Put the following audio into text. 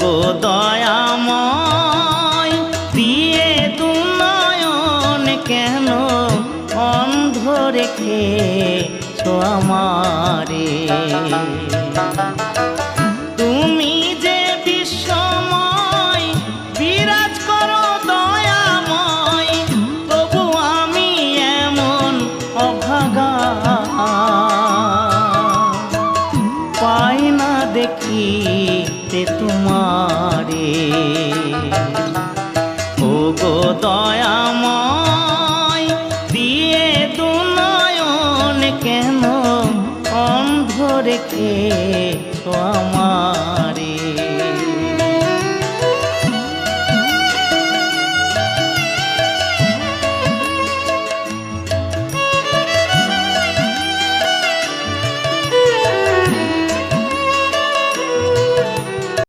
গো দয়াময় দিয়ে দুনয়ন কেন অন্ধ রেখেছো আমারে। তুমি যে বিশ্বময় বিরাজ করো দয়াময়, তবু আমি এমন অভাগা পাই না দেখিতে তোমারে। ও গো দয়াময়